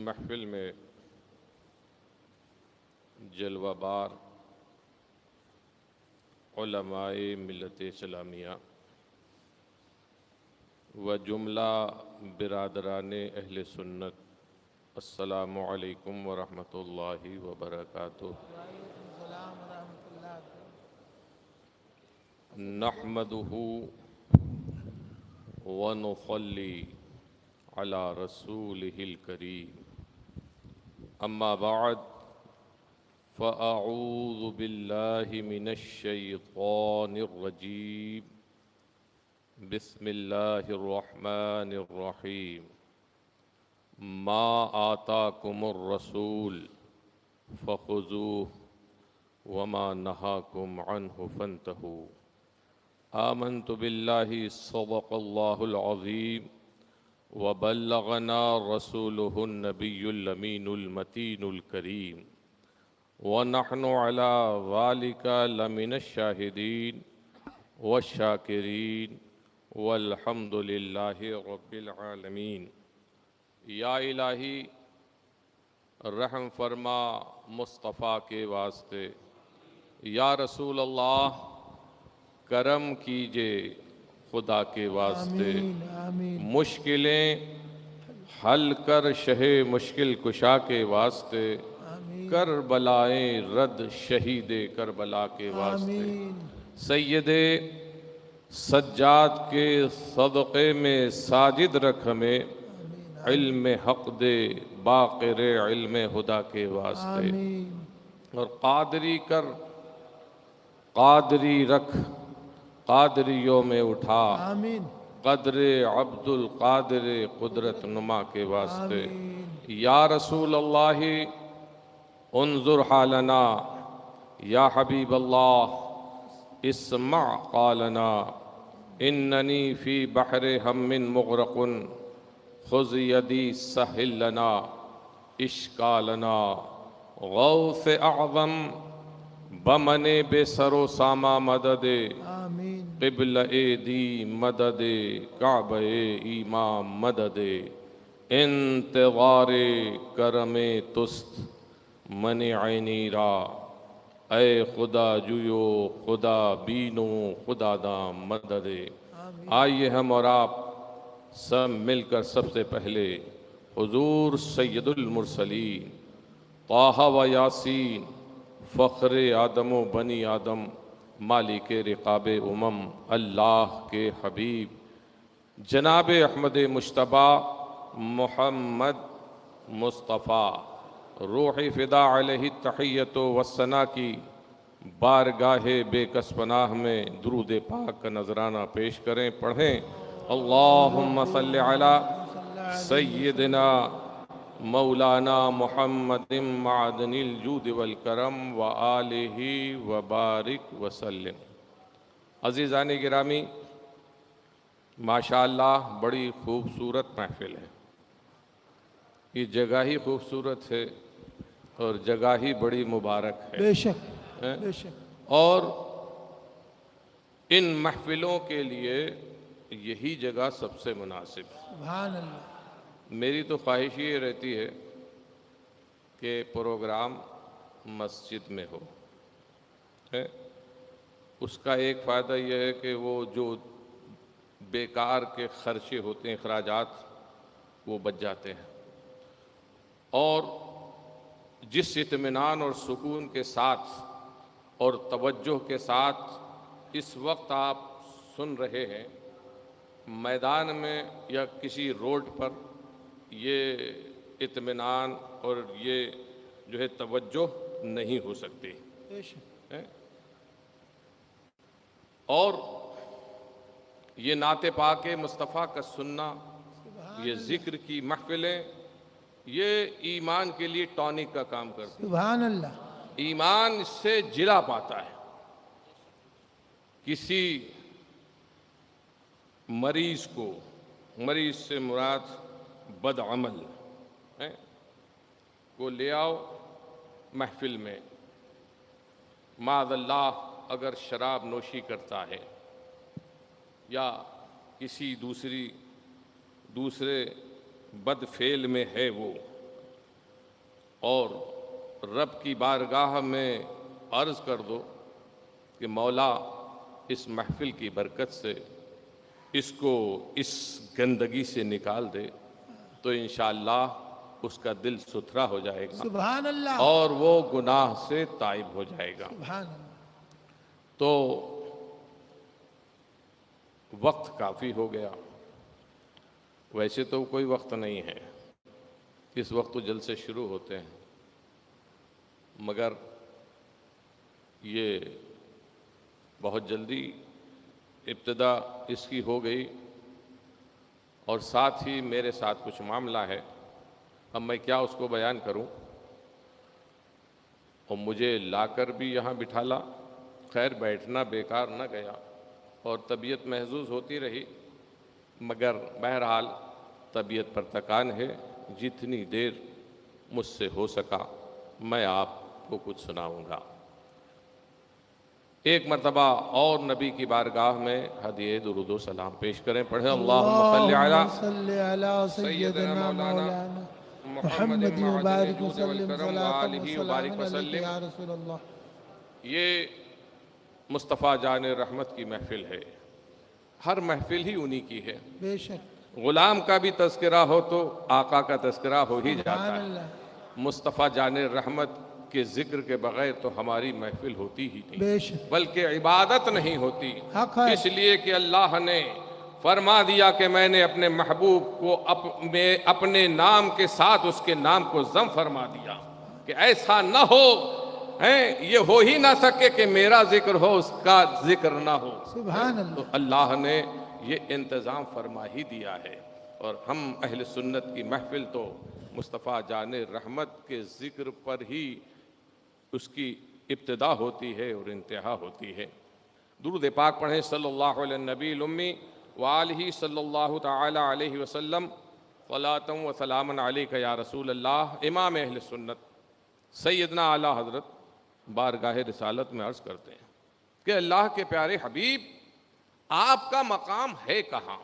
محفل میں جلوہ بار علماء ملت اسلامیہ و جملہ برادران اہل سنت، السلام علیکم ورحمۃ اللہ وبرکاتہ۔ نحمدہ ونصلی علی رسولہ الکریم، اما بعد فاعوذ باللہ من الشیطان الرجیم، بسم اللہ الرحمن الرحیم۔ ما آتاکم الرسول فخذوہ وما نہاکم عنہ فانتہوا۔ آمنت باللہ صدق اللہ العظیم وبلغنا رسوله النبی الامین المتین الکریم، ونحن على ذلك لمن الشاہدین والشاکرین والحمد للہ رب العالمین۔ یا الہی رحم فرما مصطفیٰ کے واسطے، یا رسول اللہ کرم کیجے خدا کے واسطے، مشکلیں حل کر شہ مشکل کشا کے واسطے، کربلائیں رد شہید کربلا کے واسطے، سید سجاد کے صدقے میں ساجد رکھ ہمیں، علم حق دے باقر علم خدا کے واسطے، اور قادری کر قادری رکھ قادریوں میں اٹھا، قدر عبد القادر قدرت نما کے واسطے۔ یا رسول اللہ انظر حالنا، یا حبیب اللہ اسمع قالنا، اننی فی بحر ہم مغرق خذ یدی سہل لنا اشکالنا، غوث اعظم بمن بے سر و ساما مدد، قبل دی مدد کعبہ ایمان مدد، انتظار کرم تست من عینی را، اے خدا جویو خدا بینو خدا دام مدد۔ آئیے ہم اور آپ سب مل کر سب سے پہلے حضور سید المرسلین طٰہٰ و یاسین فخر آدم و بنی آدم مالک رقاب اللہ کے حبیب جناب احمد مجتبیٰ محمد مصطفیٰ روح فدا علیہ التحیۃ والثناء کی بارگاہ بے کس پناہ میں درود پاک کا نذرانہ پیش کریں، پڑھیں اللہم صلی علی سیدنا مولانا محمد معدن الجود والکرم وآلہ وبارک وسلم۔ عزیزان گرامی، ماشاءاللہ بڑی خوبصورت محفل ہے، یہ جگہ ہی خوبصورت ہے اور جگہ ہی بڑی مبارک ہے، بے شک بے شک۔ اور ان محفلوں کے لیے یہی جگہ سب سے مناسب ہے۔ سبحان اللہ۔ میری تو خواہش یہ رہتی ہے کہ پروگرام مسجد میں ہو، اس کا ایک فائدہ یہ ہے کہ وہ جو بیکار کے خرچے ہوتے ہیں، اخراجات، وہ بچ جاتے ہیں، اور جس اطمینان اور سکون کے ساتھ اور توجہ کے ساتھ اس وقت آپ سن رہے ہیں، میدان میں یا کسی روڈ پر یہ اطمینان اور یہ جو ہے توجہ نہیں ہو سکتی۔ بے شک۔ اور یہ نعت پاک مصطفیٰ کا سننا، یہ ذکر کی محفلیں، یہ ایمان کے لیے ٹونک کا کام کرتی ہیں۔ سبحان اللہ۔ ایمان اس سے جلا پاتا ہے۔ کسی مریض کو، مریض سے مراد بد عمل کو لے آؤ محفل میں، معاذ اللہ اگر شراب نوشی کرتا ہے یا کسی دوسرے بد فعل میں ہے وہ، اور رب کی بارگاہ میں عرض کر دو کہ مولا اس محفل کی برکت سے اس کو اس گندگی سے نکال دے، تو انشاءاللہ اس کا دل ستھرا ہو جائے گا سبحان اللہ، اور وہ گناہ سے تائب ہو جائے گا۔ سبحان اللہ، تو وقت کافی ہو گیا، ویسے تو کوئی وقت نہیں ہے، اس وقت تو جلسے شروع ہوتے ہیں، مگر یہ بہت جلدی ابتدا اس کی ہو گئی، اور ساتھ ہی میرے ساتھ کچھ معاملہ ہے۔ اب میں کیا اس کو بیان کروں، اور مجھے لا کر بھی یہاں بٹھالا، خیر بیٹھنا بیکار نہ گیا اور طبیعت محظوظ ہوتی رہی، مگر بہرحال طبیعت پر تکان ہے، جتنی دیر مجھ سے ہو سکا میں آپ کو کچھ سناؤں گا۔ ایک مرتبہ اور نبی کی بارگاہ میں ہدیہ درود و سلام پیش کریں، پڑھیں اللہم صلی علی اللہم صلی علی سیدنا سیدنا مولانا مولانا محمد محمد معدن وبارک الجود وسلم والکرم صلاة وآلہ وسلام وبارک علیک وسلم۔ یا رسول اللہ۔ یہ مصطفیٰ جان رحمت کی محفل ہے، ہر محفل ہی انہی کی ہے۔ بے شک، غلام کا بھی تذکرہ ہو تو آقا کا تذکرہ ہو ہی سبحان جاتا ہے، اللہ، مصطفیٰ جان رحمت کے ذکر کے بغیر تو ہماری محفل ہوتی ہی نہیں، بے شک، بلکہ عبادت نہیں ہوتی، حق ہے، اس لیے کہ اللہ نے فرما دیا کہ میں نے اپنے محبوب کو اپنے نام کے ساتھ اس کے نام کو ضم فرما دیا کہ ایسا نہ ہو، یہ ہو ہی نہ سکے کہ میرا ذکر ہو اس کا ذکر نہ ہو۔ سبحان تو اللہ، اللہ نے یہ انتظام فرما ہی دیا ہے، اور ہم اہل سنت کی محفل تو مصطفیٰ جان رحمت کے ذکر پر ہی اس کی ابتدا ہوتی ہے اور انتہا ہوتی ہے۔ درود پاک پڑھیں صلی اللہ علیہ نبی الامی وآلہ صلی اللہ تعالی علیہ وسلم، صلاۃ و سلام علیک یا رسول اللہ۔ امام اہل سنت سیدنا اعلیٰ حضرت بارگاہ رسالت میں عرض کرتے ہیں کہ اللہ کے پیارے حبیب، آپ کا مقام ہے کہاں؟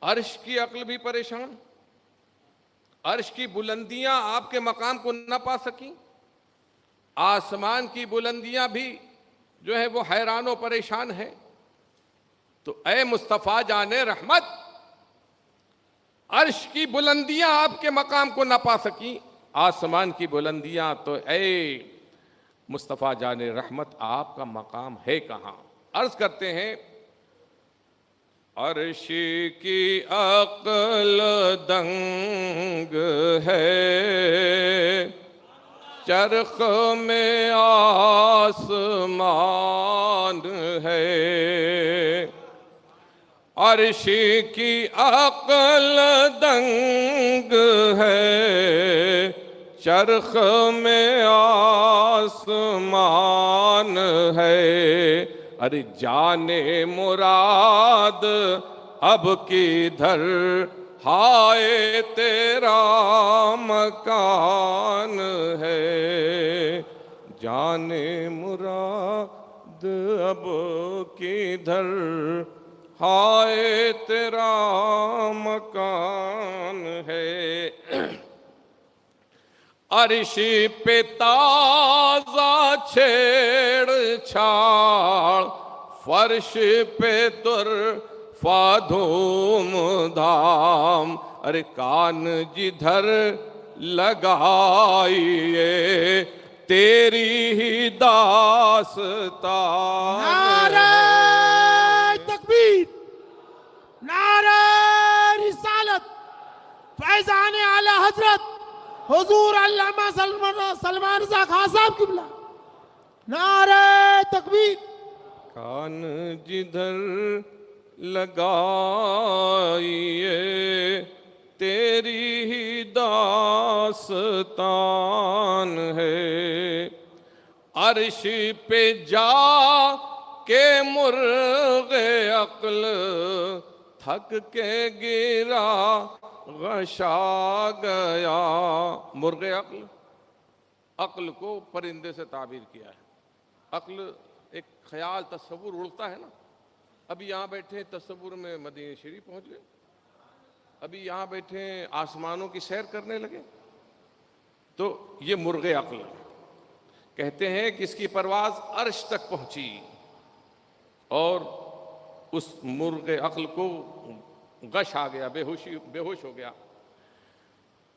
عرش کی عقل بھی پریشان، عرش کی بلندیاں آپ کے مقام کو نہ پا سکیں، آسمان کی بلندیاں بھی جو ہے وہ حیران و پریشان ہیں، تو اے مصطفیٰ جان رحمت، عرش کی بلندیاں آپ کے مقام کو نہ پا سکیں، آسمان کی بلندیاں، تو اے مصطفیٰ جان رحمت آپ کا مقام ہے کہاں؟ عرض کرتے ہیں عرش کی عقل دنگ ہے، چرخ میں آسمان ہے، عرش کی عقل دنگ ہے، چرخ میں آسمان ہے، ارے جانے مراد اب کدھر، ہائے تیرا مکان ہے، جانے مراد اب کدھر، ہائے تیرا مکان ہے، عرش پہ تازہ چھیڑ چھاڑ، فرش پہ طرفہ دھوم دھام، ارے کان جدھر لگائیے تیری ہی داستان نعرہ تکبیر، نعرہ رسالت، فیضان اعلی حضرت حضور علامہ سلمان رضا خان صاحب قبلہ، نعرہ تکبیر، کان جدھر لگائیے تیری ہی داستان ہے، عرش پہ جا کے مرغ عقل تھک کے گرا غشا گیا، مرغ عقل، عقل کو پرندے سے تعبیر کیا ہے، عقل ایک خیال تصور اڑتا ہے نا، ابھی یہاں بیٹھے تصور میں مدینہ شریف پہنچ گئے، ابھی یہاں بیٹھے آسمانوں کی سیر کرنے لگے، تو یہ مرغ عقل کہتے ہیں کہ اس کی پرواز عرش تک پہنچی اور اس مرغ عقل کو غش آ گیا، بے ہوش ہو گیا۔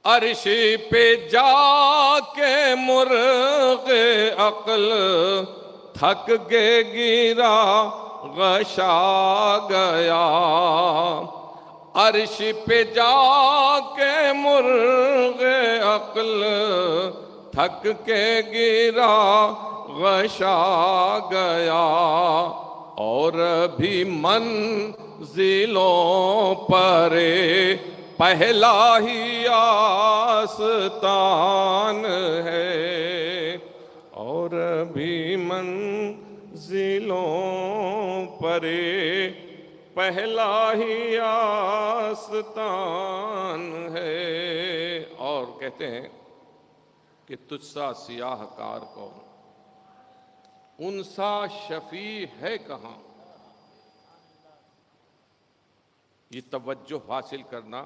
عرش پہ جا کے مرغ عقل تھک کے گرا غش آ گیا، عرش پہ جا کے مرغ عقل تھک کے گرا غش آ گیا، اور بھی منزلوں پر پہلا ہی آستان ہے، اور بھی منزلوں پر پہلا ہی آستان ہے۔ اور کہتے ہیں کہ تجھ سا سیاہ کار کون، ان سا شفیع ہے کہاں۔ یہ توجہ حاصل کرنا،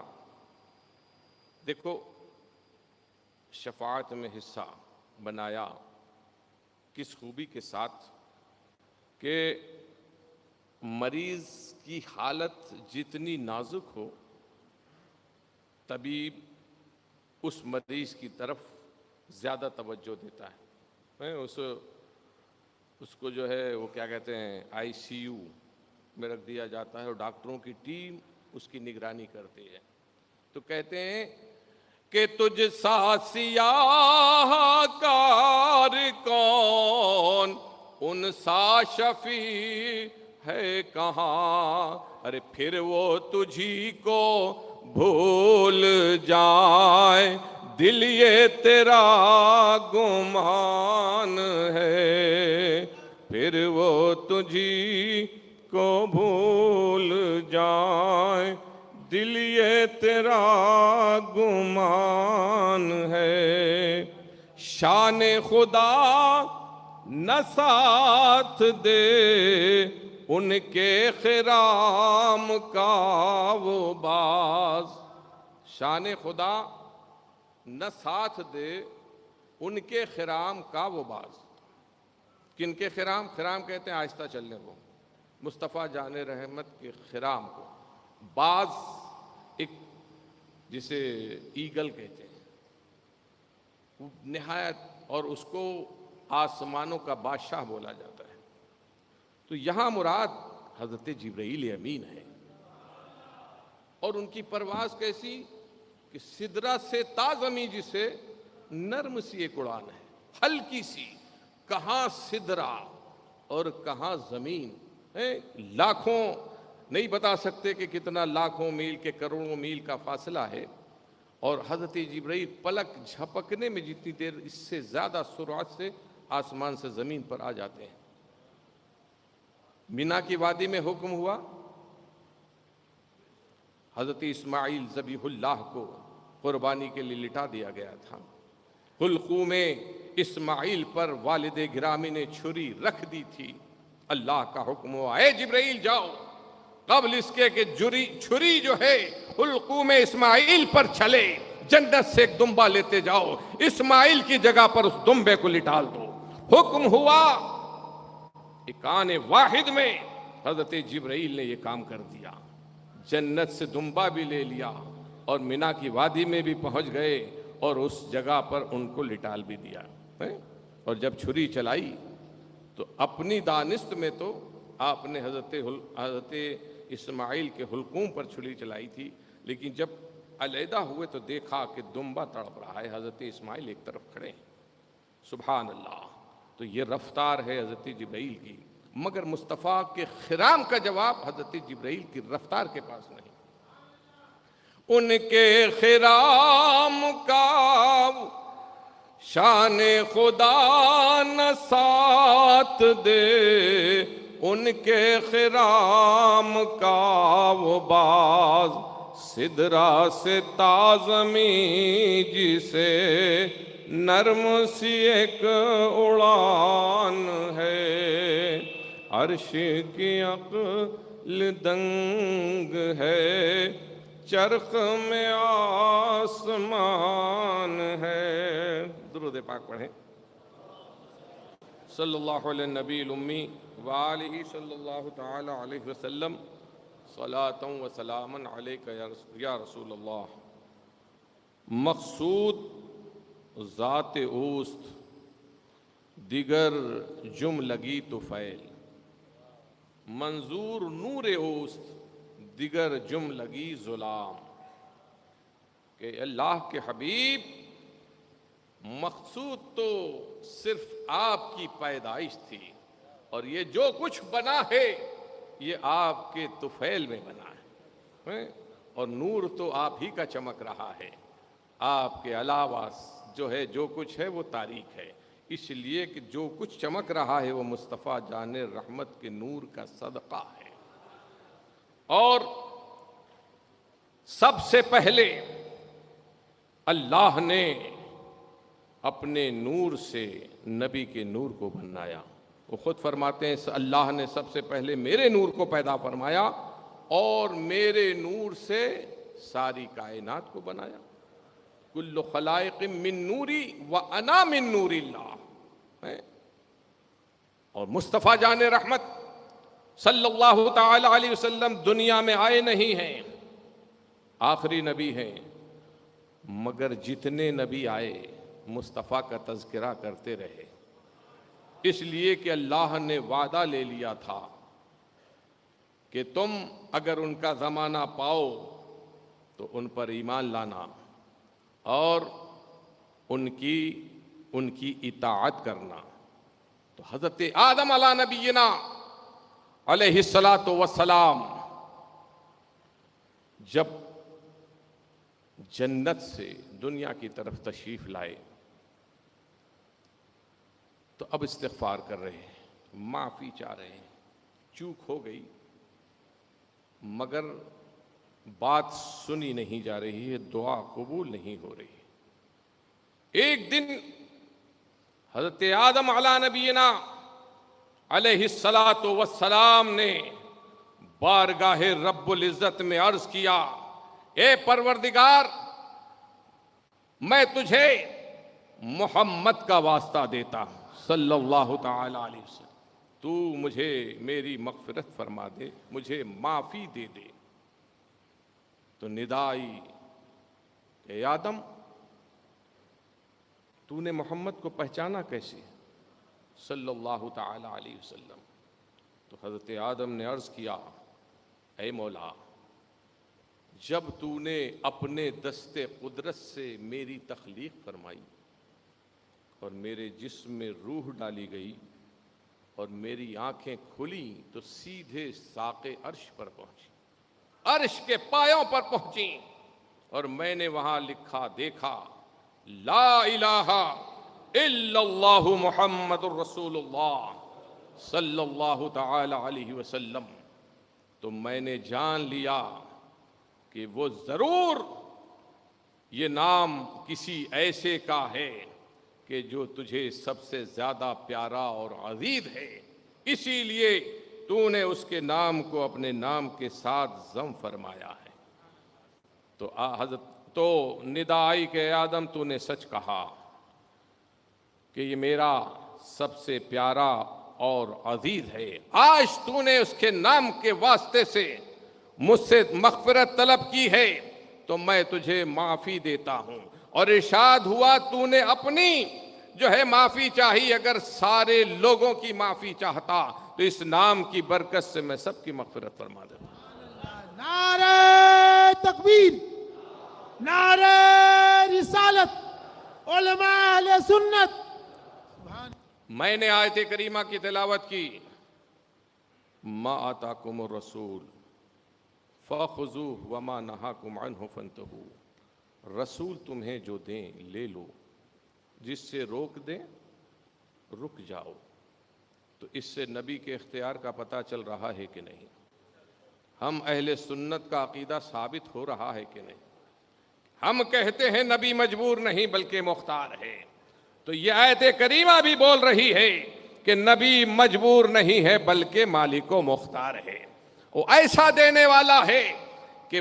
دیکھو شفاعت میں حصہ بنایا کس خوبی کے ساتھ کہ مریض کی حالت جتنی نازک ہو طبیب اس مریض کی طرف زیادہ توجہ دیتا ہے، اس کو جو ہے وہ کیا کہتے ہیں آئی سی یو میں رکھ دیا جاتا ہے اور ڈاکٹروں کی ٹیم اس کی نگرانی کرتی ہے۔ تو کہتے ہیں کہ تجھ سا سیاہ کار کون، ان سا شفیع ہے کہاں، ارے پھر وہ تجھی کو بھول جائے دل یہ تیرا گمان ہے، پھر وہ تجھی کو بھول جائے دل یہ تیرا گمان ہے۔ شان خدا نہ ساتھ دے ان کے خرام کا وہ باز، شان خدا نہ ساتھ دے ان کے خرام کا وہ باز۔ کن کے خرام؟ خرام کہتے ہیں آہستہ چلنے کو، مصطفیٰ جان رحمت کے خرام کو۔ باز ایک جسے ایگل کہتے ہیں، وہ نہایت، اور اس کو آسمانوں کا بادشاہ بولا جاتا ہے۔ تو یہاں مراد حضرت جبرائیل امین ہے، اور ان کی پرواز کیسی کہ سدرہ سے تا زمیں، جسے نرم سی ایک اڑان ہے، ہلکی سی، کہاں سدرہ اور کہاں زمین، لاکھوں نہیں بتا سکتے کہ کتنا لاکھوں میل کے کروڑوں میل کا فاصلہ ہے، اور حضرت جبرائیل پلک جھپکنے میں جتنی دیر اس سے زیادہ سرعت سے آسمان سے زمین پر آ جاتے ہیں۔ مینا کی وادی میں حکم ہوا، حضرت اسماعیل ذبیح اللہ کو قربانی کے لیے لٹا دیا گیا تھا۔ حلقوم اسماعیل پر والد گرامی نے چھری رکھ دی تھی۔ اللہ کا حکم ہوا، اے جبرائیل جاؤ، قبل اس کے کہ چھری جو ہے حلقوم اسماعیل پر چلے، جنت سے ایک دمبا لیتے جاؤ، اسماعیل کی جگہ پر اس دمبے کو لٹال دو۔ حکم ہوا، ایک آن واحد میں حضرت جبرائیل نے یہ کام کر دیا، جنت سے دمبا بھی لے لیا اور مینا کی وادی میں بھی پہنچ گئے اور اس جگہ پر ان کو لٹال بھی دیا۔ اور جب چھری چلائی تو اپنی دانست میں تو آپ نے حضرت اسماعیل کے حلقوم پر چھری چلائی تھی، لیکن جب علیحدہ ہوئے تو دیکھا کہ دمبا تڑپ رہا ہے، حضرت اسماعیل ایک طرف کھڑے ہیں۔ سبحان اللہ! تو یہ رفتار ہے حضرت جبرائیل کی، مگر مصطفیٰ کے خرام کا جواب حضرت جبرائیل کی رفتار کے پاس نہیں۔ ان کے خرام کا شان خدا نہ ساتھ دے، ان کے خرام کا وہ باز، سدرہ سے تا زمیں جسے نرم سی ایک اڑان ہے، عرش کی عقل دنگ ہے، چرخ میں آسمان ہے. درود پاک پڑھیں. صلی اللہ علیہ نبی الامی وآلہ صلی اللہ تعالی علیہ وسلم. صلاۃ و سلام علیک یا رسول اللہ. مقصود ذات اوست، دیگر جم لگی تو فیل. منظور نور اوست، دیگر جم لگی ظلام. کہ اللہ کے حبیب مقصود تو صرف آپ کی پیدائش تھی، اور یہ جو کچھ بنا ہے یہ آپ کے طفیل میں بنا ہے، اور نور تو آپ ہی کا چمک رہا ہے. آپ کے علاوہ جو ہے جو کچھ ہے وہ تاریک ہے. اس لیے کہ جو کچھ چمک رہا ہے وہ مصطفیٰ جان رحمت کے نور کا صدقہ ہے. اور سب سے پہلے اللہ نے اپنے نور سے نبی کے نور کو بنایا. وہ خود فرماتے ہیں اللہ نے سب سے پہلے میرے نور کو پیدا فرمایا اور میرے نور سے ساری کائنات کو بنایا. کل خلائق من نوری وانا من نور اللہ. اور مصطفیٰ جان رحمت صلی اللہ تعالی علیہ وسلم دنیا میں آئے نہیں ہیں، آخری نبی ہیں، مگر جتنے نبی آئے مصطفیٰ کا تذکرہ کرتے رہے. اس لیے کہ اللہ نے وعدہ لے لیا تھا کہ تم اگر ان کا زمانہ پاؤ تو ان پر ایمان لانا اور ان کی اطاعت کرنا. تو حضرت آدم علیہ نبینا علیہ الصلاۃ والسلام جب جنت سے دنیا کی طرف تشریف لائے تو اب استغفار کر رہے ہیں، معافی چاہ رہے ہیں. چوک ہو گئی مگر بات سنی نہیں جا رہی ہے، دعا قبول نہیں ہو رہی. ایک دن حضرت آدم علیہ نبینا علیہ الصلاۃ والسلام نے بارگاہ رب العزت میں عرض کیا، اے پروردگار میں تجھے محمد کا واسطہ دیتا ہوں صلی اللہ تعالی علیہ وسلم، تو مجھے میری مغفرت فرما دے، مجھے معافی دے دے. تو ندا آئی کہ آدم تو نے محمد کو پہچانا کیسے صلی اللہ تعالی علیہ وسلم. تو حضرت آدم نے عرض کیا، اے مولا جب تو نے اپنے دست قدرت سے میری تخلیق فرمائی اور میرے جسم میں روح ڈالی گئی اور میری آنکھیں کھلیں تو سیدھے ساق عرش پر پہنچی، عرش کے پایوں پر پہنچی، اور میں نے وہاں لکھا دیکھا لا الہ الا اللہ محمد الرسول اللہ صلی اللہ تعالی علیہ وسلم. تو میں نے جان لیا کہ وہ ضرور یہ نام کسی ایسے کا ہے کہ جو تجھے سب سے زیادہ پیارا اور عزیز ہے، اسی لیے تو نے اس کے نام کو اپنے نام کے ساتھ ضم فرمایا ہے. تو ندا آئی کہ آدم تو نے سچ کہا کہ یہ میرا سب سے پیارا اور عزیز ہے. آج تو نے اس کے نام کے واسطے سے مجھ سے مغفرت طلب کی ہے تو میں تجھے معافی دیتا ہوں. اور ارشاد ہوا تو نے اپنی جو ہے معافی چاہی، اگر سارے لوگوں کی معافی چاہتا تو اس نام کی برکت سے میں سب کی مغفرت فرما دیتا. نعرہ تکبیر، نعرہ رسالت، علماء اہل سنت. میں نے آیت کریمہ کی تلاوت کی، ما آتاکم الرسول فَخُذُوهُ وَمَا نَهَاكُمْ عَنْهُ فَانْتَهُوا. رسول تمہیں جو دیں لے لو، جس سے روک دیں رک جاؤ. تو اس سے نبی کے اختیار کا پتہ چل رہا ہے کہ نہیں؟ ہم اہل سنت کا عقیدہ ثابت ہو رہا ہے کہ نہیں؟ ہم کہتے ہیں نبی مجبور نہیں بلکہ مختار ہے. تو یہ آیت کریمہ بھی بول رہی ہے کہ نبی مجبور نہیں ہے بلکہ مالک و مختار ہے. وہ ایسا دینے والا ہے کہ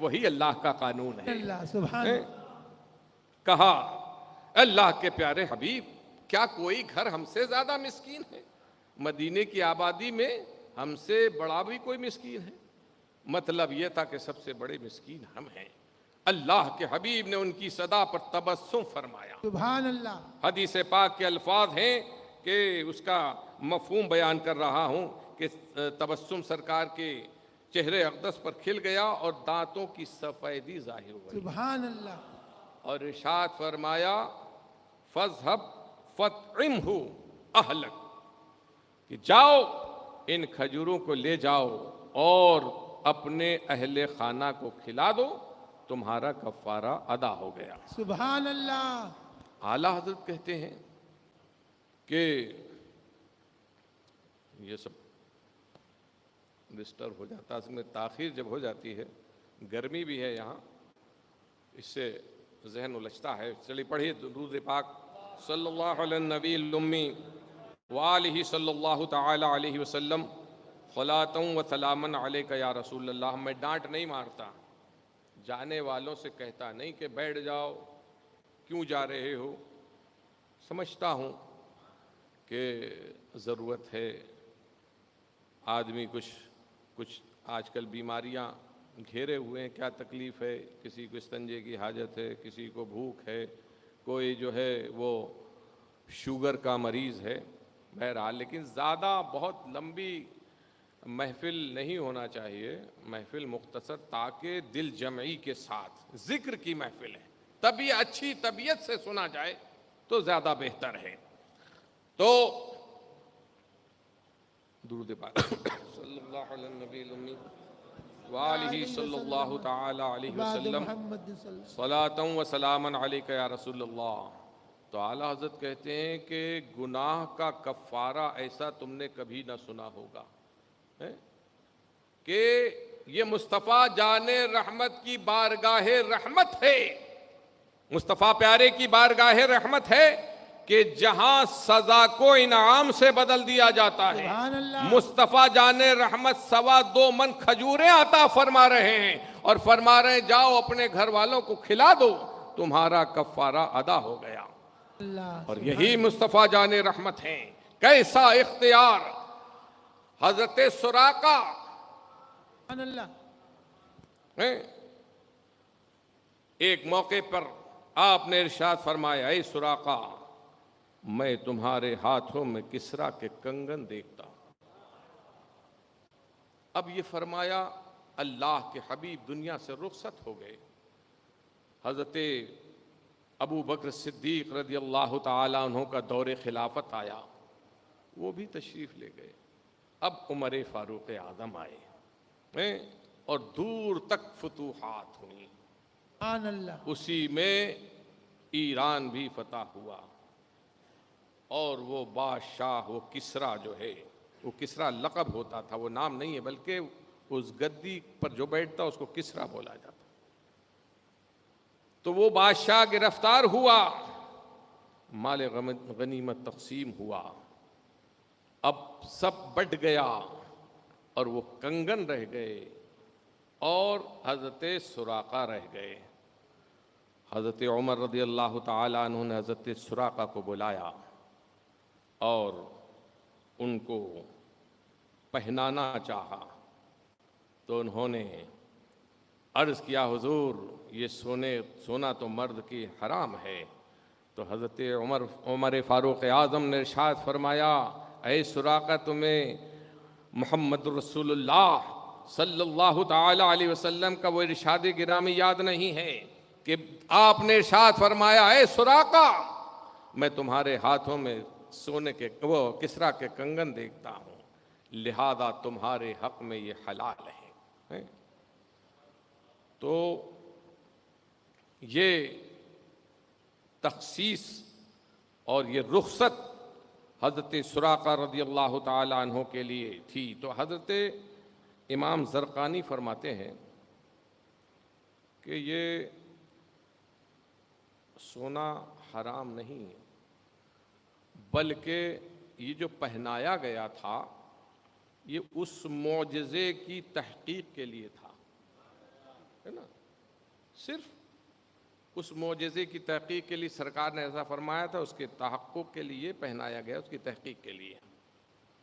وہی اللہ کا قانون ہے۔ اللہ سبحان ہیں؟ کہا اللہ کے پیارے حبیب کیا کوئی گھر ہم سے زیادہ مسکین ہے؟ مدینے کی آبادی میں ہم سے بڑا بھی کوئی مسکین ہے؟ مطلب یہ تھا کہ سب سے بڑے مسکین ہم ہیں۔ اللہ کے حبیب نے ان کی صدا پر تبسم فرمایا۔ سبحان اللہ حدیث پاک کے الفاظ ہیں کہ اس کا مفہوم بیان کر رہا ہوں کہ تبسم سرکار کے چہرے اقدس پر کھل گیا اور دانتوں کی سفیدی ظاہر ہو گئی، سبحان اللہ اور ارشاد فرمایا فَاذْهَبْ فَاطْعِمْهُ أَهْلَكَ کہ جاؤ ان کھجوروں کو لے جاؤ اور اپنے اہل خانہ کو کھلا دو، تمہارا کفارہ ادا ہو گیا۔ سبحان اللہ اعلیٰ حضرت کہتے ہیں کہ یہ سب ڈسٹرب ہو جاتا ہے، اس میں تاخیر جب ہو جاتی ہے، گرمی بھی ہے یہاں، اس سے ذہن الجھتا ہے۔ چلیے پڑھیے درود پاک صلی اللہ علیہ النبی الامی وآلہ صلی اللہ تعالی علیہ وسلم صلاۃ و سلاما علیک یا رسول اللہ۔ میں ڈانٹ نہیں مارتا، جانے والوں سے کہتا نہیں کہ بیٹھ جاؤ، کیوں جا رہے ہو، سمجھتا ہوں کہ ضرورت ہے، آدمی کچھ آج کل بیماریاں گھیرے ہوئے ہیں، کیا تکلیف ہے، کسی کو استنجے کی حاجت ہے، کسی کو بھوک ہے، کوئی جو ہے وہ شوگر کا مریض ہے، بہرحال لیکن زیادہ بہت لمبی محفل نہیں ہونا چاہیے، محفل مختصر، تاکہ دل جمعی کے ساتھ ذکر کی محفل ہے، تبھی اچھی طبیعت سے سنا جائے تو زیادہ بہتر ہے۔ تو درود پاک صلی اللہ علیہ النبی الامی وآلہ صلی اللہ تعالی علیہ وسلم محمد صلی اللہ صلاۃ و سلاما علیک یا رسول اللہ۔ تو اعلیٰ حضرت کہتے ہیں کہ گناہ کا کفارہ ایسا تم نے کبھی نہ سنا ہوگا کہ یہ مصطفیٰ جان رحمت کی بارگاہ رحمت ہے، مصطفیٰ پیارے کی بارگاہ رحمت ہے کہ جہاں سزا کو انعام سے بدل دیا جاتا ہے۔ سبحان اللہ مصطفیٰ جان رحمت 2.25 من کھجوریں عطا فرما رہے ہیں اور فرما رہے ہیں جاؤ اپنے گھر والوں کو کھلا دو، تمہارا کفارہ ادا ہو گیا۔ اللہ اور یہی مصطفیٰ جان رحمت ہیں۔ کیسا اختیار حضرت سراقہ سبحان اللہ ایک موقع پر آپ نے ارشاد فرمایا اے سراقہ میں تمہارے ہاتھوں میں کسریٰ کے کنگن دیکھتا ہوں۔ اب یہ فرمایا اللہ کے حبیب دنیا سے رخصت ہو گئے، حضرت ابو بکر صدیق رضی اللہ تعالیٰ عنہ کا دور خلافت آیا، وہ بھی تشریف لے گئے۔ اب عمر فاروق اعظم آئے اور دور تک فتوحات ہوئیں، سبحان اللہ اسی میں ایران بھی فتح ہوا، اور وہ بادشاہ وہ کسریٰ جو ہے، وہ کسریٰ لقب ہوتا تھا، وہ نام نہیں ہے، بلکہ اس گدی پر جو بیٹھتا اس کو کسریٰ بولا جاتا۔ تو وہ بادشاہ گرفتار ہوا، مال غنیمت تقسیم ہوا، اب سب بٹ گیا اور وہ کنگن رہ گئے اور حضرت سراقہ رہ گئے۔ حضرت عمر رضی اللہ تعالیٰ عنہ نے حضرت سراقہ کو بلایا اور ان کو پہنانا چاہا، تو انہوں نے عرض کیا حضور یہ سونا تو مرد کی حرام ہے۔ تو حضرت عمر فاروق اعظم نے ارشاد فرمایا اے سراقہ تمہیں محمد رسول اللہ صلی اللہ تعالی علیہ وسلم کا وہ ارشاد گرامی یاد نہیں ہے کہ آپ نے ارشاد فرمایا اے سراقہ میں تمہارے ہاتھوں میں سونے کے وہ کسریٰ کے کنگن دیکھتا ہوں، لہذا تمہارے حق میں یہ حلال ہے۔ تو یہ تخصیص اور یہ رخصت حضرت سراقہ رضی اللہ تعالی عنہ کے لیے تھی۔ تو حضرت امام زرقانی فرماتے ہیں کہ یہ سونا حرام نہیں ہے، بلکہ یہ جو پہنایا گیا تھا یہ اس معجزے کی تحقیق کے لیے تھا ہے نا. صرف اس معجزے کی تحقیق کے لیے سرکار نے ایسا فرمایا تھا، اس کے تحقق کے لیے پہنایا گیا، اس کی تحقیق کے لیے.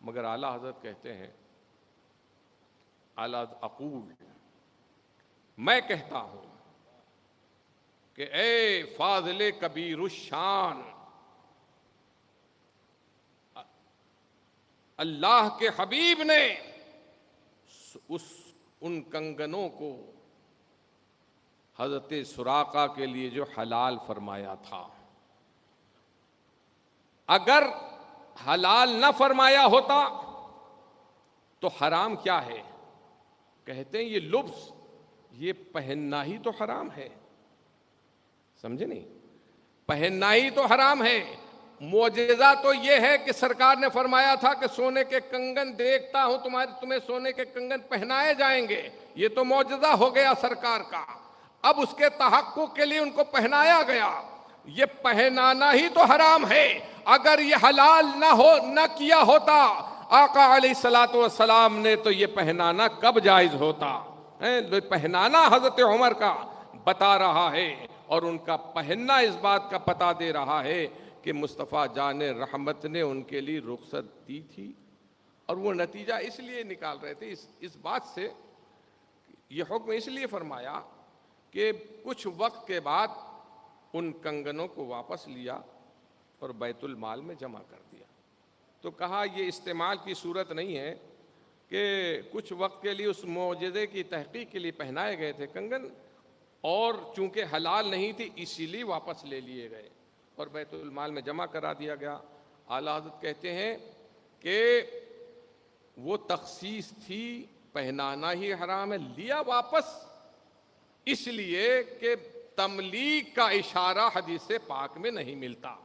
مگر اعلیٰ حضرت کہتے ہیں، اعلیٰ اقول، میں کہتا ہوں کہ اے فاضل کبیر الشان، اللہ کے حبیب نے ان کنگنوں کو حضرت سراقہ کے لیے جو حلال فرمایا تھا، اگر حلال نہ فرمایا ہوتا تو حرام کیا ہے؟ کہتے ہیں یہ لبس، یہ پہننا ہی تو حرام ہے. سمجھے نہیں؟ پہننا ہی تو حرام ہے. معجزہ تو یہ ہے کہ سرکار نے فرمایا تھا کہ سونے کے کنگن دیکھتا ہوں تمہیں سونے کے کنگن پہنائے جائیں گے. یہ تو معجزہ ہو گیا سرکار کا. اب اس کے تحقق کے لیے ان کو پہنایا گیا. یہ پہنانا ہی تو حرام ہے. اگر یہ حلال نہ کیا ہوتا آقا علیہ الصلوۃ والسلام نے تو یہ پہنانا کب جائز ہوتا؟ پہنانا حضرت عمر کا بتا رہا ہے، اور ان کا پہننا اس بات کا پتہ دے رہا ہے کہ مصطفیٰ جان رحمت نے ان کے لیے رخصت دی تھی. اور وہ نتیجہ اس لیے نکال رہے تھے اس بات سے، یہ حکم اس لیے فرمایا کہ کچھ وقت کے بعد ان کنگنوں کو واپس لیا اور بیت المال میں جمع کر دیا. تو کہا یہ استعمال کی صورت نہیں ہے کہ کچھ وقت کے لیے اس معجزے کی تحقیق کے لیے پہنائے گئے تھے کنگن، اور چونکہ حلال نہیں تھی اسی لیے واپس لے لیے گئے اور بیت المال میں جمع کرا دیا گیا. اعلیٰ حضرت کہتے ہیں کہ وہ تخصیص تھی، پہنانا ہی حرام ہے، لیا واپس اس لیے کہ تملیک کا اشارہ حدیث پاک میں نہیں ملتا.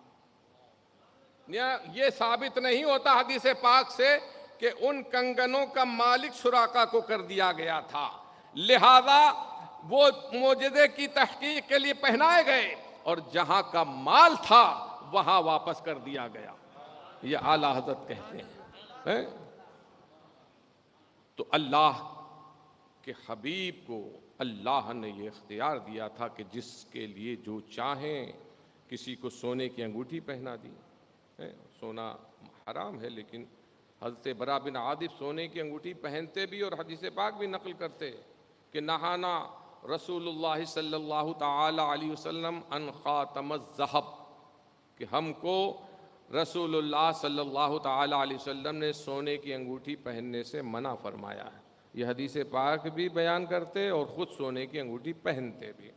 یہ ثابت نہیں ہوتا حدیث پاک سے کہ ان کنگنوں کا مالک سراقہ کو کر دیا گیا تھا، لہذا وہ معجزے کی تحقیق کے لیے پہنائے گئے اور جہاں کا مال تھا وہاں واپس کر دیا گیا. یہ اعلیٰ حضرت کہتے ہیں. تو اللہ کے حبیب کو اللہ نے یہ اختیار دیا تھا کہ جس کے لیے جو چاہیں، کسی کو سونے کی انگوٹھی پہنا دی. سونا حرام ہے، لیکن حضرت برا بن عاطف سونے کی انگوٹھی پہنتے بھی اور حدیث پاک بھی نقل کرتے کہ نہانا رسول اللہ صلی اللہ تعالی علیہ وسلم ان خاتم الذہب، کہ ہم کو رسول اللہ صلی اللہ تعالی علیہ وسلم نے سونے کی انگوٹھی پہننے سے منع فرمایا ہے. یہ حدیث پاک بھی بیان کرتے اور خود سونے کی انگوٹھی پہنتے بھی.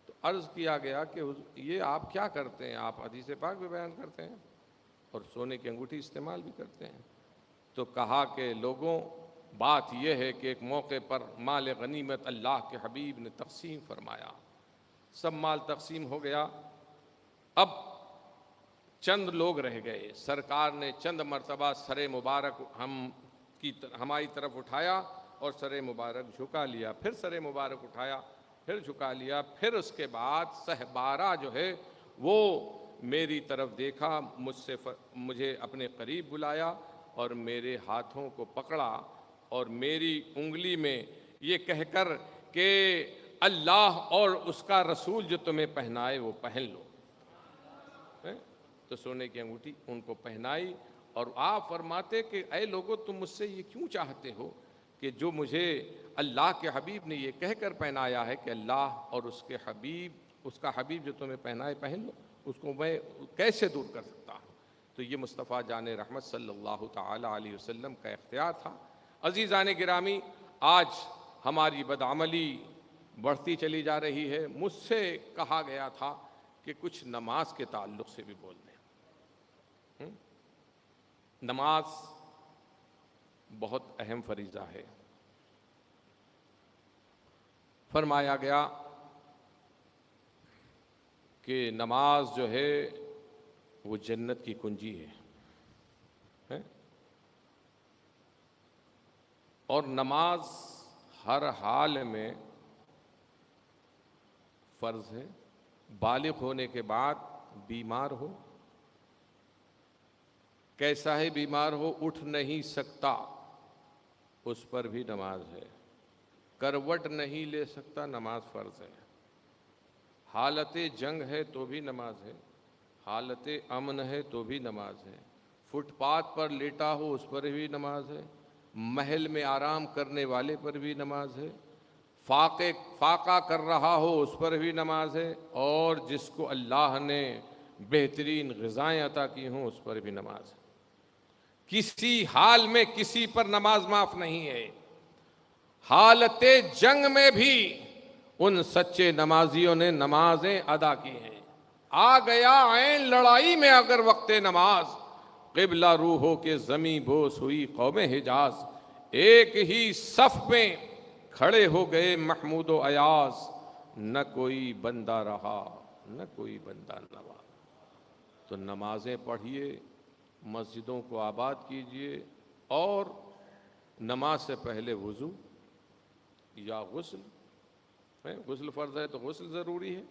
تو عرض کیا گیا کہ یہ آپ کیا کرتے ہیں؟ آپ حدیث پاک بھی بیان کرتے ہیں اور سونے کی انگوٹھی استعمال بھی کرتے ہیں. تو کہا کہ لوگوں، بات یہ ہے کہ ایک موقع پر مال غنیمت اللہ کے حبیب نے تقسیم فرمایا، سب مال تقسیم ہو گیا. اب چند لوگ رہ گئے. سرکار نے چند مرتبہ سر مبارک ہماری طرف اٹھایا اور سر مبارک جھکا لیا، پھر سر مبارک اٹھایا، پھر جھکا لیا، پھر اس کے بعد سہبارہ جو ہے وہ میری طرف دیکھا، مجھے اپنے قریب بلایا اور میرے ہاتھوں کو پکڑا اور میری انگلی میں یہ کہہ کر کہ اللہ اور اس کا رسول جو تمہیں پہنائے وہ پہن لو. تو سونے کی انگوٹھی ان کو پہنائی اور آپ فرماتے کہ اے لوگو، تم مجھ سے یہ کیوں چاہتے ہو کہ جو مجھے اللہ کے حبیب نے یہ کہہ کر پہنایا ہے کہ اللہ اور اس کا حبیب جو تمہیں پہنائے پہن لو، اس کو میں کیسے دور کر سکتا ہوں؟ تو یہ مصطفیٰ جان رحمت صلی اللہ تعالی علیہ وسلم کا اختیار تھا. عزیزان گرامی، آج ہماری بدعملی بڑھتی چلی جا رہی ہے. مجھ سے کہا گیا تھا کہ کچھ نماز کے تعلق سے بھی بول دیں. نماز بہت اہم فریضہ ہے. فرمایا گیا کہ نماز جو ہے وہ جنت کی کنجی ہے، اور نماز ہر حال میں فرض ہے. بالغ ہونے کے بعد بیمار ہو، کیسا ہی بیمار ہو، اٹھ نہیں سکتا، اس پر بھی نماز ہے. کروٹ نہیں لے سکتا نماز فرض ہے، حالت جنگ ہے تو بھی نماز ہے، حالت امن ہے تو بھی نماز ہے، فٹ پاتھ پر لیٹا ہو اس پر بھی نماز ہے، محل میں آرام کرنے والے پر بھی نماز ہے، فاقہ کر رہا ہو اس پر بھی نماز ہے، اور جس کو اللہ نے بہترین غذائیں عطا کی ہوں اس پر بھی نماز ہے۔ کسی حال میں کسی پر نماز معاف نہیں ہے۔ حالت جنگ میں بھی ان سچے نمازیوں نے نمازیں ادا کی ہیں۔ آ گیا عین لڑائی میں اگر وقت نماز، قبلہ روح ہو کے زمیں بوس ہوئی قوم حجاز، ایک ہی صف میں کھڑے ہو گئے محمود و ایاز، نہ کوئی بندہ رہا نہ کوئی بندہ نوا۔ تو نمازیں پڑھیے، مسجدوں کو آباد کیجیے، اور نماز سے پہلے وضو یا غسل ہے، غسل فرض ہے تو غسل ضروری ہے،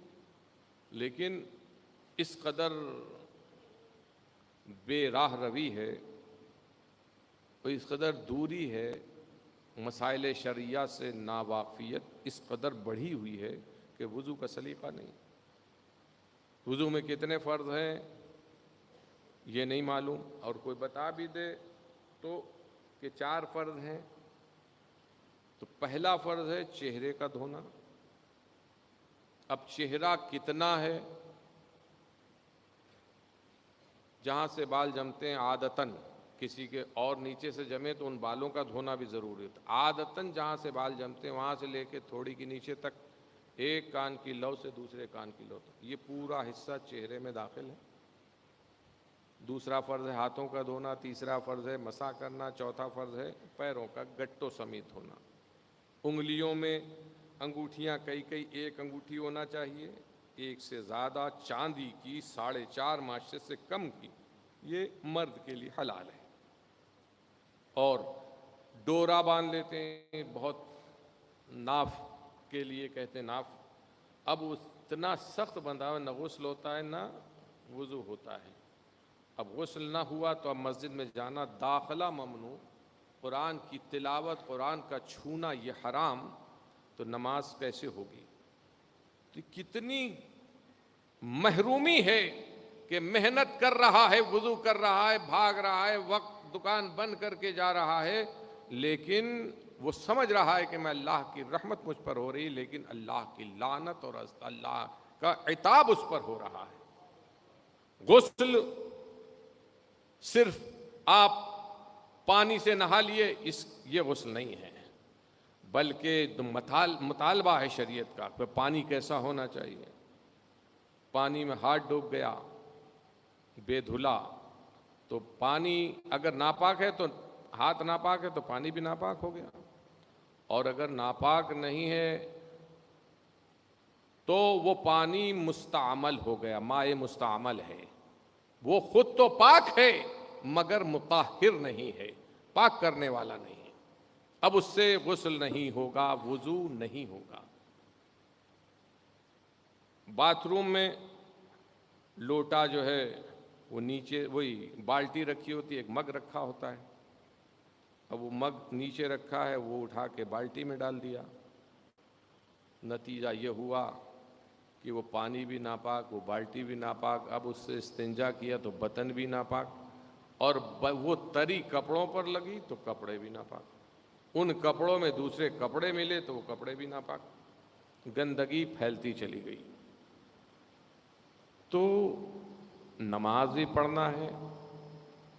لیکن اس قدر بے راہ روی ہے اور اس قدر دوری ہے، مسائل شرعیہ سے ناواقفیت اس قدر بڑھی ہوئی ہے کہ وضو کا سلیقہ نہیں۔ وضو میں کتنے فرض ہیں یہ نہیں معلوم، اور کوئی بتا بھی دے تو کہ 4 فرض ہیں، تو پہلا فرض ہے چہرے کا دھونا۔ اب چہرہ کتنا ہے؟ جہاں سے بال جمتے ہیں عادتاً، کسی کے اور نیچے سے جمے تو ان بالوں کا دھونا بھی ضروری ہوتا ہے۔ عادتاً جہاں سے بال جمتے ہیں وہاں سے لے کے تھوڑی کی نیچے تک، ایک کان کی لو سے دوسرے کان کی لو تک، یہ پورا حصہ چہرے میں داخل ہے۔ دوسرا فرض ہے ہاتھوں کا دھونا، تیسرا فرض ہے مسح کرنا، چوتھا فرض ہے پیروں کا گٹوں سمیت ہونا۔ انگلیوں میں انگوٹھیاں کئی ایک انگوٹھی ہونا چاہیے، ایک سے زیادہ چاندی کی 4.5 ماشے سے کم کی، یہ مرد کے لیے حلال ہے۔ اور ڈورا باندھ لیتے ہیں، بہت ناف کے لیے کہتے ہیں ناف، اب اتنا سخت بندھا ہوا نہ غسل ہوتا ہے نہ وضو ہوتا ہے۔ اب غسل نہ ہوا تو اب مسجد میں جانا داخلہ ممنوع، قرآن کی تلاوت، قرآن کا چھونا یہ حرام، تو نماز کیسے ہوگی؟ تو کتنی محرومی ہے کہ محنت کر رہا ہے، وضو کر رہا ہے، بھاگ رہا ہے، وقت دکان بند کر کے جا رہا ہے، لیکن وہ سمجھ رہا ہے کہ میں اللہ کی رحمت مجھ پر ہو رہی، لیکن اللہ کی لعنت اور اللہ کا عتاب اس پر ہو رہا ہے۔ غسل صرف آپ پانی سے نہا لیے یہ غسل نہیں ہے، بلکہ مطالبہ ہے شریعت کا کہ پانی کیسا ہونا چاہیے۔ پانی میں ہاتھ ڈوب گیا بے دھلا تو پانی اگر ناپاک ہے تو ہاتھ ناپاک ہے تو پانی بھی ناپاک ہو گیا، اور اگر ناپاک نہیں ہے تو وہ پانی مستعمل ہو گیا، ماء مستعمل ہے، وہ خود تو پاک ہے مگر مطہر نہیں ہے، پاک کرنے والا نہیں ہے، اب اس سے غسل نہیں ہوگا، وضو نہیں ہوگا۔ باتھ روم میں لوٹا جو ہے وہ نیچے، وہی بالٹی رکھی ہوتی ہے، ایک مگ رکھا ہوتا ہے، اب وہ مگ نیچے رکھا ہے، وہ اٹھا کے بالٹی میں ڈال دیا، نتیجہ یہ ہوا کہ وہ پانی بھی ناپاک، وہ بالٹی بھی ناپاک، اب اس سے استنجا کیا تو بطن بھی ناپاک، اور وہ تری کپڑوں پر لگی تو کپڑے بھی ناپاک، ان کپڑوں میں دوسرے کپڑے ملے تو وہ کپڑے بھی ناپاک، گندگی پھیلتی چلی گئی۔ تو نماز بھی پڑھنا ہے،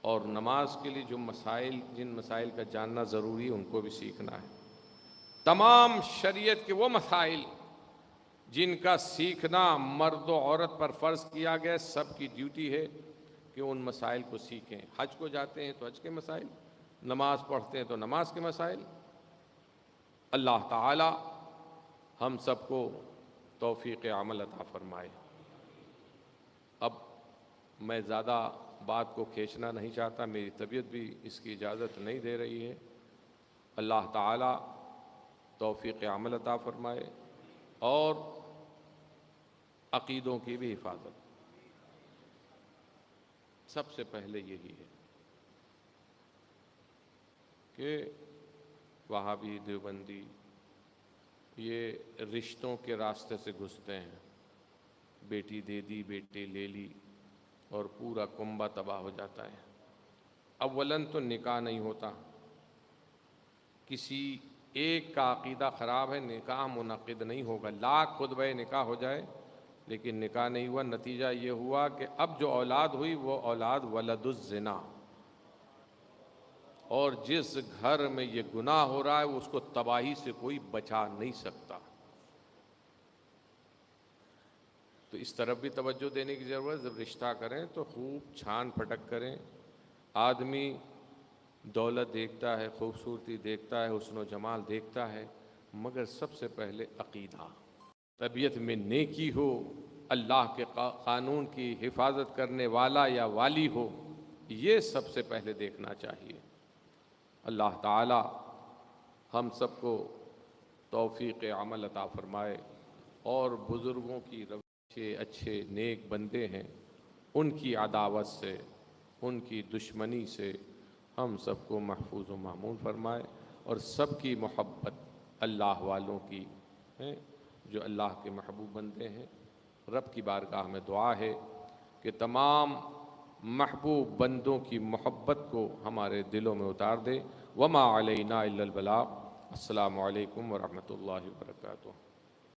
اور نماز کے لیے جن مسائل کا جاننا ضروری ہے ان کو بھی سیکھنا ہے۔ تمام شریعت کے وہ مسائل جن کا سیکھنا مرد و عورت پر فرض کیا گیا، سب کی ڈیوٹی ہے کہ ان مسائل کو سیکھیں۔ حج کو جاتے ہیں تو حج کے مسائل، نماز پڑھتے ہیں تو نماز کے مسائل۔ اللہ تعالی ہم سب کو توفیق عمل عطا فرمائے۔ اب میں زیادہ بات کو کھینچنا نہیں چاہتا، میری طبیعت بھی اس کی اجازت نہیں دے رہی ہے۔ اللہ تعالی توفیق عمل عطا فرمائے اور عقیدوں کی بھی حفاظت، سب سے پہلے یہی ہے کہ وہابی، دیوبندی، یہ رشتوں کے راستے سے گھستے ہیں، بیٹی دے دی، بیٹی لے لی اور پورا کنبہ تباہ ہو جاتا ہے۔ اولاً تو نکاح نہیں ہوتا، کسی ایک کا عقیدہ خراب ہے، نکاح منعقد نہیں ہوگا، لاکھ خطبہ نکاح ہو جائے لیکن نکاح نہیں ہوا۔ نتیجہ یہ ہوا کہ اب جو اولاد ہوئی وہ اولاد ولد الزنا، اور جس گھر میں یہ گناہ ہو رہا ہے اس کو تباہی سے کوئی بچا نہیں سکتا۔ تو اس طرف بھی توجہ دینے کی ضرورت ہے، جب رشتہ کریں تو خوب چھان پھٹک کریں۔ آدمی دولت دیکھتا ہے، خوبصورتی دیکھتا ہے، حسن و جمال دیکھتا ہے، مگر سب سے پہلے عقیدہ، طبیعت میں نیکی ہو، اللہ کے قانون کی حفاظت کرنے والا یا والی ہو، یہ سب سے پہلے دیکھنا چاہیے۔ اللہ تعالی ہم سب کو توفیق عمل عطا فرمائے، اور بزرگوں کی اچھے نیک بندے ہیں، ان کی عداوت سے، ان کی دشمنی سے ہم سب کو محفوظ و مامون فرمائے، اور سب کی محبت اللہ والوں کی ہیں جو اللہ کے محبوب بندے ہیں۔ رب کی بارگاہ میں دعا ہے کہ تمام محبوب بندوں کی محبت کو ہمارے دلوں میں اتار دے۔ وما علینا الا البلاغ۔ السلام علیکم ورحمۃ اللہ وبرکاتہ۔